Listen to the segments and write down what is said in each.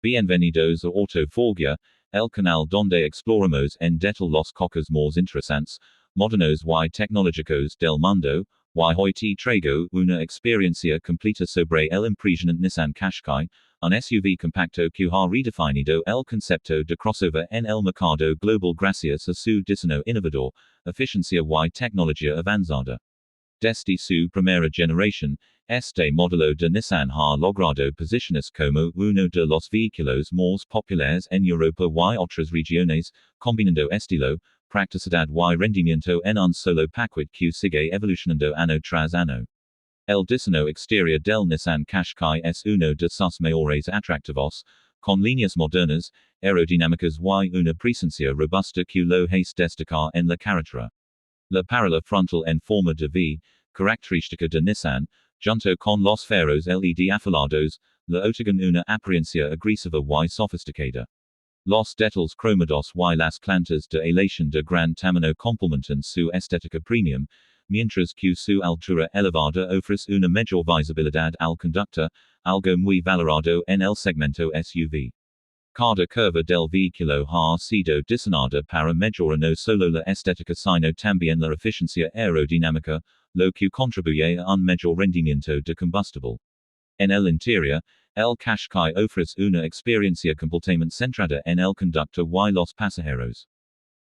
Bienvenidos a Auto Forgja, el canal donde exploramos en detalle los cosas más interesantes, modernos y tecnológicos del mundo, y hoy te traigo una experiencia completa sobre el impresionante Nissan Qashqai, un SUV compacto que ha redefinido el concepto de crossover en el mercado global gracias a su diseño innovador, eficiencia y tecnología avanzada. Desde su primera generación, este modelo de Nissan ha logrado posicionarse como uno de los vehículos más populares en Europa y otras regiones, combinando estilo, practicidad y rendimiento en un solo paquete que sigue evolucionando año tras año. El diseño exterior del Nissan Qashqai es uno de sus mayores atractivos, con líneas modernas, aerodinámicas y una presencia robusta que lo hace destacar en la carretera. La paralela frontal en forma de V, característica de Nissan, junto con los faros LED afilados, le otorgan una apariencia agresiva y sofisticada. Los detalles cromados y las plantas de aleación de gran tamaño complementan su estética premium, mientras que su altura elevada ofrece una mayor visibilidad al conductor, algo muy valorado en el segmento SUV. Cada curva del vehículo ha sido diseñada para mejorar no solo la estética sino también la eficiencia aerodinámica, lo que contribuye a un mayor rendimiento de combustible. En el interior, el Qashqai ofrece una experiencia completamente centrada en el conductor y los pasajeros.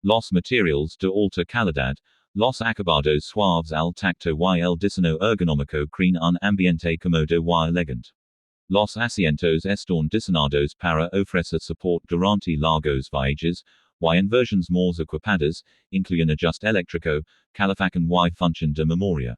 Los materiales de alta calidad, los acabados suaves al tacto y el diseño ergonómico crean un ambiente cómodo y elegante. Los asientos están diseñados para ofrecer soporte durante largos viajes, y en versiones más equipadas, incluyen ajuste eléctrico, calefacción y función de memoria.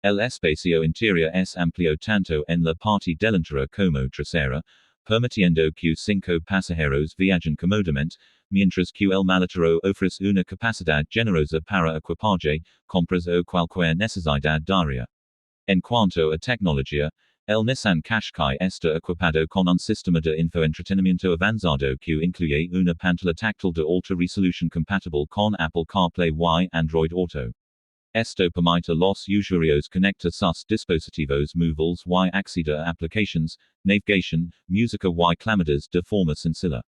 El espacio interior es amplio tanto en la parte delantera como trasera, permitiendo que 5 pasajeros viajen cómodamente, mientras que el maletero ofrece una capacidad generosa para equipaje, compras o cualquier necesidad diaria. En cuanto a tecnología, el Nissan Qashqai está equipado con un sistema de infoentretenimiento avanzado que incluye una pantalla táctil de alta resolución compatible con Apple CarPlay y Android Auto. Esto permite a los usuarios conectar sus dispositivos móviles y acceder a aplicaciones, navegación, música y clamadas de forma sencilla.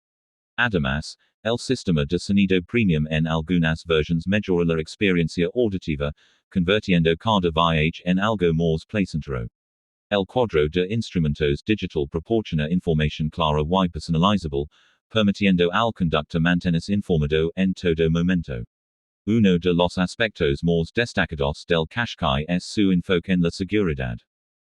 Además, el sistema de sonido premium en algunas versiones mejora la experiencia auditiva, convirtiendo cada viaje en algo más placentero. El cuadro de instrumentos digital proporciona información clara y personalizable, permitiendo al conductor mantenerse informado en todo momento. Uno de los aspectos más destacados del Qashqai es su enfoque en la seguridad.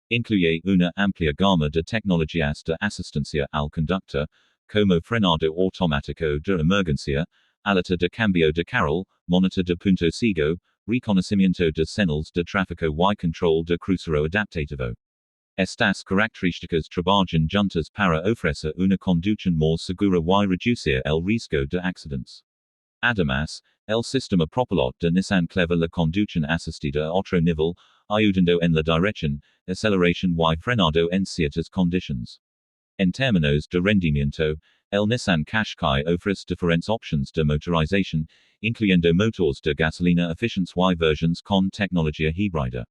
Incluye una amplia gama de tecnologías de asistencia al conductor, como frenado automático de emergencia, alerta de cambio de carril, monitor de punto ciego, reconocimiento de señales de tráfico y control de crucero adaptativo. Estas características trabajan juntas para ofrecer una conducción más segura y reducir el riesgo de accidentes. Además, el sistema propulsor de Nissan cleva la conducción asistida a otro nivel, ayudando en la dirección, aceleración y frenado en ciertas condiciones. En términos de rendimiento, el Nissan Qashqai ofrece diferentes opciones de motorización, incluyendo motores de gasolina eficientes y versiones con tecnología híbrida.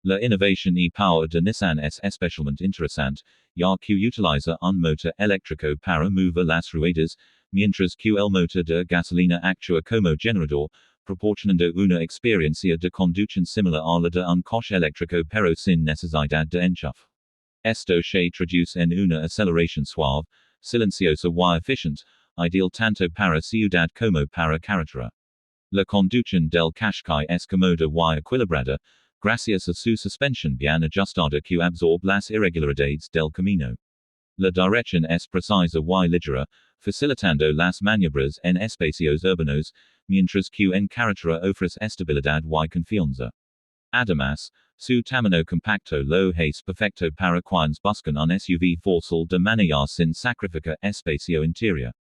La innovación y power de Nissan es especialmente interesante, ya que utiliza un motor eléctrico para mover las ruedas, mientras que el motor de gasolina actúa como generador, proporcionando una experiencia de conducción similar a la de un coche eléctrico pero sin necesidad de enchufe. Esto se traduce en una aceleración suave, silenciosa y eficiente, ideal tanto para ciudad como para carretera. La conducción del Qashqai es cómoda y equilibrada, gracias a su suspensión bien ajustada que absorbe las irregularidades del camino. La dirección es precisa y ligera, facilitando las maniobras en espacios urbanos, mientras que en carretera ofrece estabilidad y confianza. Además, su tamaño compacto lo hace perfecto para quienes buscan un SUV fácil de manejar sin sacrificar espacio interior.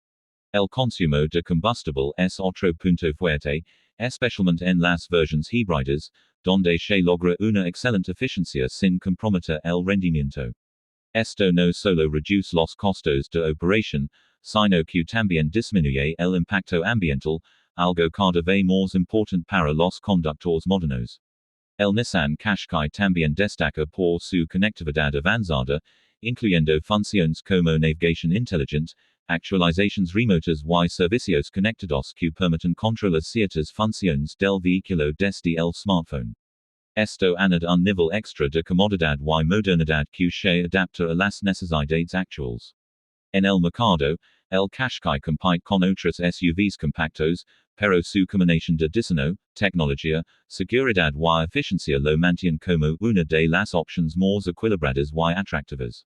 El consumo de combustible es otro punto fuerte, especialmente en las versiones híbridas, donde se logra una excelente eficiencia sin comprometer el rendimiento. Esto no solo reduce los costos de operación, sino que también disminuye el impacto ambiental, algo cada vez más importante para los conductores modernos. El Nissan Qashqai también destaca por su conectividad avanzada, incluyendo funciones como navegación inteligente, actualizaciones remotas y servicios conectados que permiten controlar ciertas funciones del vehículo desde el smartphone. Esto añade un nivel extra de comodidad y modernidad que se adapta a las necesidades actuales. En el mercado, el Qashqai compite con otros SUVs compactos, pero su combinación de diseño, tecnología, seguridad y eficiencia lo mantiene como una de las opciones más equilibradas y atractivas.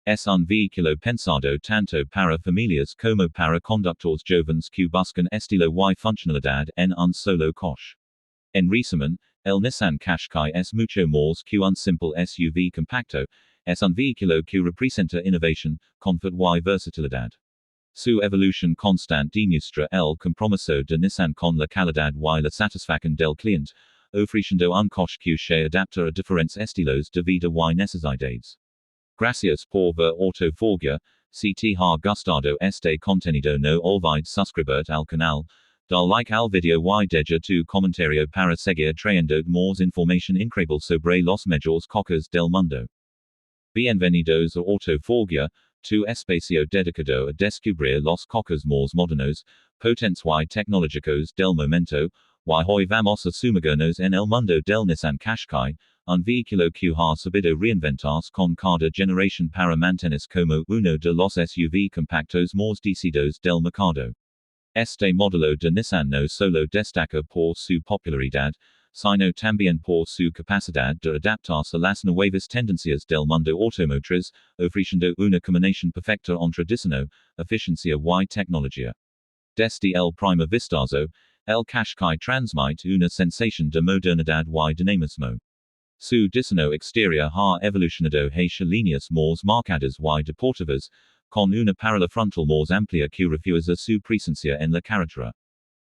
Es un vehículo pensado tanto para familias como para conductores jóvenes que buscan estilo y funcionalidad en un solo coche. En resumen, el Nissan Qashqai es mucho más que un simple SUV compacto, es un vehículo que representa innovación, confort y versatilidad. Su evolución constante demuestra el compromiso de Nissan con la calidad y la satisfacción del cliente, ofreciendo un coche que se adapta a diferentes estilos de vida y necesidades. Gracias por ver auto forgja. Si te ha gustado este contenido no olvides suscribirte al canal, dar like al video y deja tu comentario para seguir trayendo más información increíble sobre los mejores coches del mundo. Bienvenidos a auto forgja, tu espacio dedicado a descubrir los coches más modernos, potentes y tecnológicos del momento, y hoy vamos a sumergirnos en el mundo del Nissan Qashqai, un vehículo que ha sabido reinventarse con cada generación para mantenerse como uno de los SUV compactos más deseados del mercado. Este modelo de Nissan no solo destaca por su popularidad, sino también por su capacidad de adaptarse a las nuevas tendencias del mundo automotriz, ofreciendo una combinación perfecta entre diseño, eficiencia y tecnología. Desde el primer vistazo, el Qashqai transmite una sensación de modernidad y dinamismo. Su diseño exterior ha evolucionado hacia líneas más marcadas y deportivas, con una parrilla frontal más amplia que refuerza su presencia en la carretera.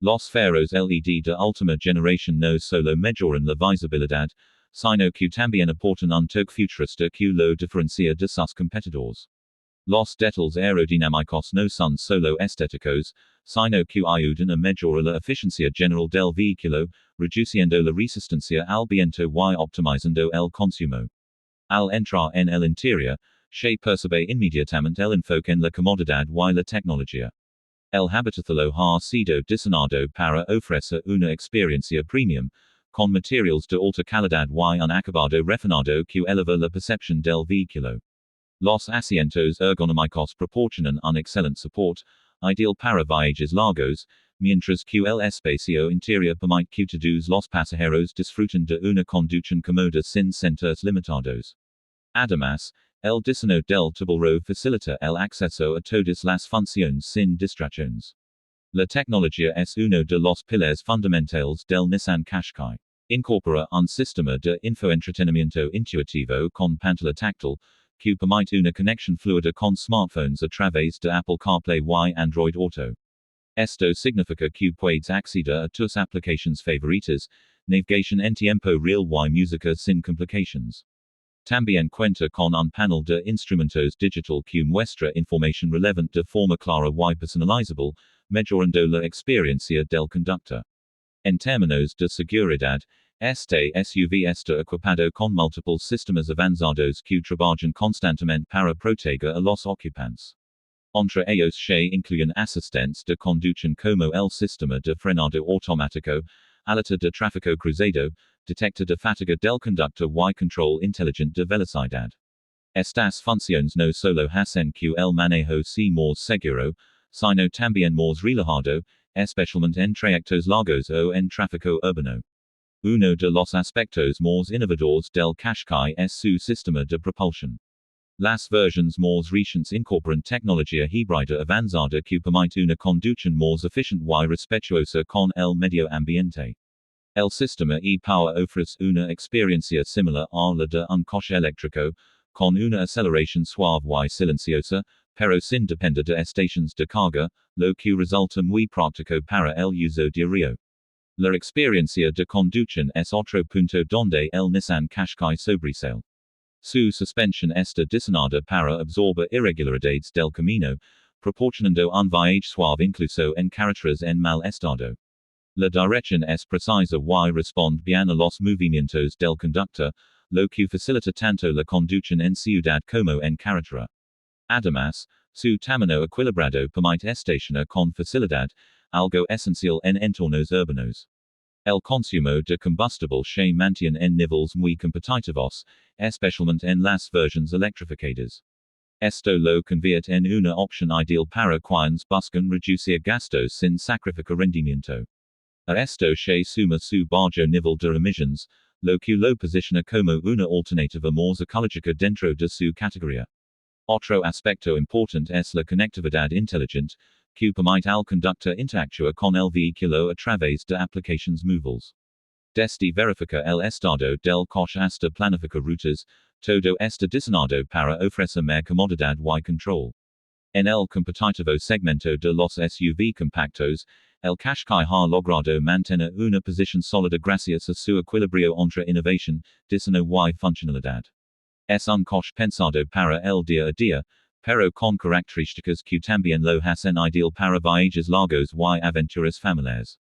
Los faros LED de última generación no solo mejoran la visibilidad, sino que también aportan un toque futurista que lo diferencia de sus competidores. Los detalles aerodinámicos no son solo estéticos, sino que ayudan a mejorar la eficiencia general del vehículo, reduciendo la resistencia al viento y optimizando el consumo. Al entrar en el interior, se percibe inmediatamente el enfoque en la comodidad y la tecnología. El habitáculo ha sido diseñado para ofrecer una experiencia premium, con materiales de alta calidad y un acabado refinado que eleva la percepción del vehículo. Los asientos ergonómicos proporcionan un excelente support, ideal para viajes largos, mientras que el espacio interior permite que todos los pasajeros disfruten de una conducción cómoda sin sentirse limitados. Además, el diseño del tablero facilita el acceso a todas las funciones sin distracciones. La tecnología es uno de los pilares fundamentales del Nissan Qashqai. Incorpora un sistema de infoentretenimiento intuitivo con pantalla táctil, que permite una conexión fluida con smartphones a través de Apple CarPlay y Android Auto. Esto significa que puedes acceder a tus aplicaciones favoritas, navegación en tiempo real y música sin complications. También cuenta con un panel de instrumentos digital que muestra información relevante de forma clara y personalizable, mejorando la experiencia del conductor. En términos de seguridad, este SUV está equipado con múltiples sistemas avanzados que trabajan constantemente para proteger a los ocupantes. Entre ellos se incluyen asistentes de conducción como el sistema de frenado automático, alerta de tráfico cruzado, detector de fatiga del conductor y control inteligente de velocidad. Estas funciones no solo hacen que el manejo sea más seguro, sino también más relajado, especialmente en trayectos largos o en tráfico urbano. Uno de los aspectos más innovadores del Qashqai es su sistema de propulsión. Las versiones más recientes incorporan tecnología híbrida avanzada que permite una conducción más eficiente y respetuosa con el medio ambiente. El sistema e-Power ofrece una experiencia similar a la de un coche eléctrico, con una aceleración suave y silenciosa, pero sin depender de estaciones de carga, lo que resulta muy práctico para el uso diario. La experiencia de conducción es otro punto donde el Nissan Qashqai sobresale. Su suspensión está diseñada para absorber irregularidades del camino, proporcionando un viaje suave incluso en carreteras en mal estado. La dirección es precisa y responde bien a los movimientos del conductor, lo que facilita tanto la conducción en ciudad como en carretera. Además, su tamaño equilibrado permite estacionar con facilidad, algo esencial en entornos urbanos. El consumo de combustible se mantiene en niveles muy competitivos, especialmente en las versiones electrificadas. Esto lo convierte en una opción ideal para quienes buscan reducir gastos sin sacrificar rendimiento. A esto se suma su bajo nivel de emisiones, lo que lo posiciona como una alternativa más ecológica dentro de su categoría. Otro aspecto importante es la conectividad inteligente, que permite al conductor interactuar con el vehículo a través de aplicaciones móviles. Desde verifica el estado del coche hasta planificar rutas, todo está diseñado para ofrecer más comodidad y control. En el competitivo segmento de los SUV compactos, el Qashqai ha logrado mantener una posición sólida gracias a su equilibrio entre innovación, diseño y funcionalidad. Es un coche pensado para el día a día, pero con características que también lo hacen ideal para viajes largos y aventuras familiares.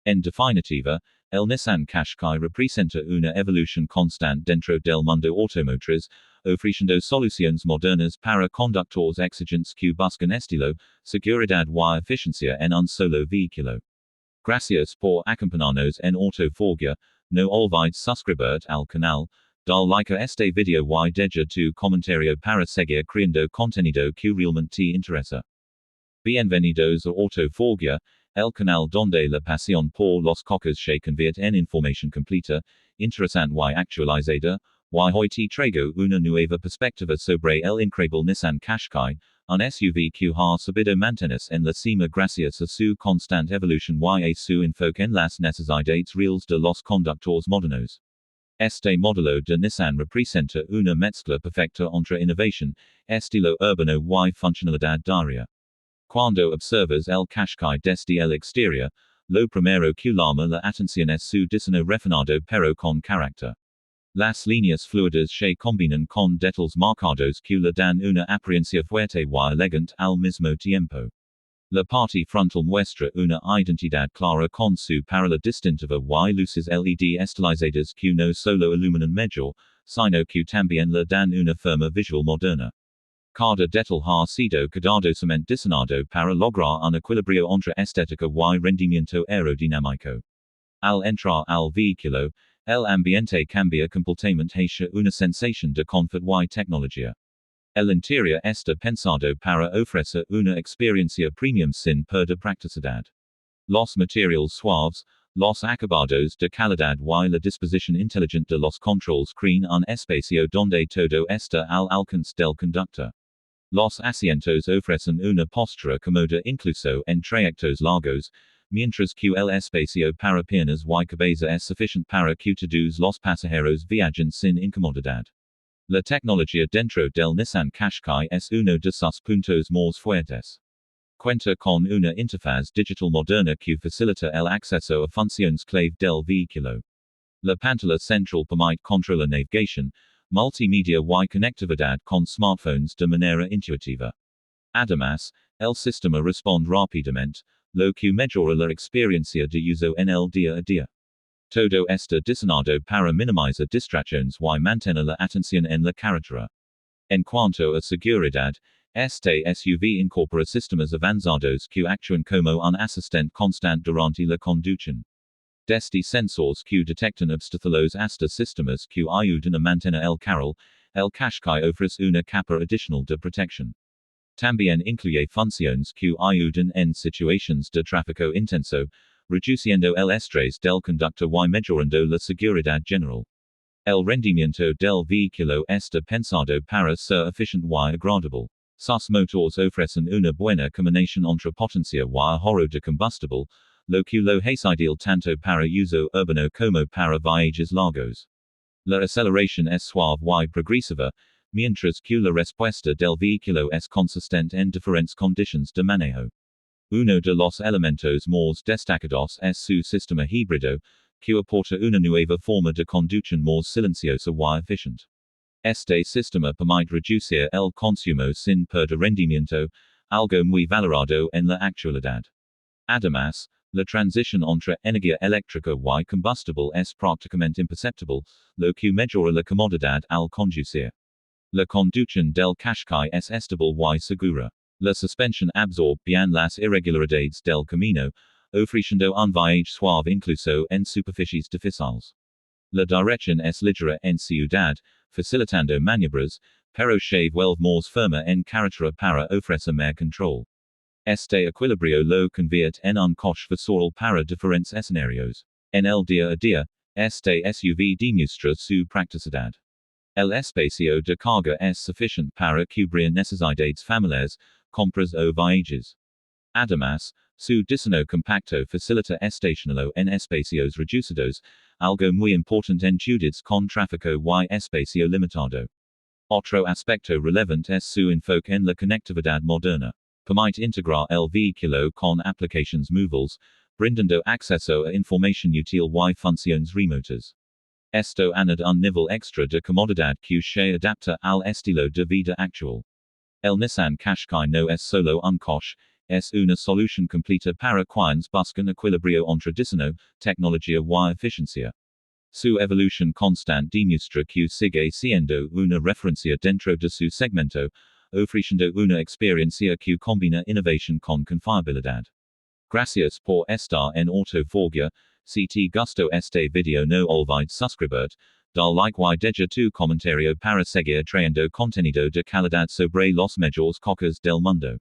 En definitiva, el Nissan Qashqai representa una evolución constante dentro del mundo automotriz, ofreciendo soluciones modernas para conductores exigentes que buscan estilo, seguridad y eficiencia en un solo vehículo. Gracias por acompañarnos en forgja, no olvides suscribirte al canal, dar like a este video y dejar tu comentario para seguir creando contenido que realmente te interesa. Bienvenidos a forgja, el canal donde la pasión por los coches se convierte en información completa, interesante y actualizada, y hoy te traigo una nueva perspectiva sobre el increíble Nissan Qashqai, un SUV que ha sabido mantenerse en la cima gracias a su constante evolución y a su enfoque en las necesidades reales de los conductores modernos. Este modelo de Nissan representa una mezcla perfecta entre innovación, estilo urbano y funcionalidad diaria. Cuando observas el Qashqai desde el exterior, lo primero que llama la atención es su diseño refinado pero con carácter. Las líneas fluidas se combinan con detalles marcados que le dan una apariencia fuerte y elegante al mismo tiempo. La parte frontal muestra una identidad clara con su paralela distintiva y luces LED estilizadas que no solo iluminan mejor, sino que también le dan una forma visual moderna. Cada detalle ha sido cuidadosamente diseñado para lograr un equilibrio entre estética y rendimiento aerodinámico. Al entrar al vehículo, el ambiente cambia completamente hacia una sensación de confort y tecnología. El interior está pensado para ofrecer una experiencia premium sin perder practicidad. Los materiales suaves, los acabados de calidad y la disposición inteligente de los controls crean un espacio donde todo está al alcance del conductor. Los asientos ofrecen una postura cómoda incluso en trayectos largos, mientras que el espacio para piernas y cabeza es suficiente para que todos los pasajeros viajen sin incomodidad. La tecnología dentro del Nissan Qashqai es uno de sus puntos más fuertes. Cuenta con una interfaz digital moderna que facilita el acceso a funciones clave del vehículo. La pantalla central permite controlar navegación, multimedia y conectividad con smartphones de manera intuitiva. Además, el sistema responde rápidamente, lo que mejora la experiencia de uso en el día a día. Todo está diseñado para minimizar distracciones y mantener la atención en la carretera. En cuanto a seguridad, este SUV incorpora sistemas avanzados que actúan como un asistente constante durante la conducción. Desde sensores que detectan obstáculos hasta sistemas que ayudan a mantener el carril, el Qashqai ofrece una capa adicional de protección. También incluye funciones que ayudan en situaciones de tráfico intenso, reduciendo el estrés del conductor y mejorando la seguridad general. El rendimiento del vehículo está pensado para ser eficiente y agradable. Sus motores ofrecen una buena combinación entre potencia y ahorro de combustible, lo que lo hace ideal tanto para uso urbano como para viajes largos. La aceleración es suave y progresiva, mientras que la respuesta del vehículo es consistente en diferentes condiciones de manejo. Uno de los elementos más destacados es su sistema híbrido, que aporta una nueva forma de conducción más silenciosa y eficiente. Este sistema permite reducir el consumo sin perder rendimiento, algo muy valorado en la actualidad. Además, La transición entre energía eléctrica y combustible es prácticamente imperceptible, lo que mejora la comodidad al conducir. La conducción del Qashqai es estable y segura. La suspensión absorbe bien las irregularidades del camino, ofreciendo un viaje suave incluso en superficies difíciles. La dirección es ligera en ciudad, facilitando maniobras, pero se vuelve más firme en carretera para ofrecer más control. Este equilibrio lo convierte en un coche versátil para diferentes escenarios. En el día a día, este SUV demuestra su practicidad. El espacio de carga es suficiente para cubrir necesidades familiares, compras o viajes. Además, su diseño compacto facilita estacionarlo en espacios reducidos, algo muy importante en ciudades con tráfico y espacio limitado. Otro aspecto relevante es su enfoque en la conectividad moderna. Permite integrar el vehículo con aplicaciones móviles, brindando acceso a información útil y funciones remotas. Esto añade un nivel extra de comodidad que se adapta al estilo de vida actual. El Nissan Qashqai no es solo un coche, es una solución completa para quienes buscan equilibrio entre diseño, tecnología y eficiencia. Su evolución constante demuestra que sigue siendo una referencia dentro de su segmento, ofreciendo una experiencia que combina innovación con confiabilidad. Gracias por estar en forgja. Si te gustó este video no olvides suscribirte, dar like y dejar tu comentario para seguir trayendo contenido de calidad sobre los mejores coches del mundo.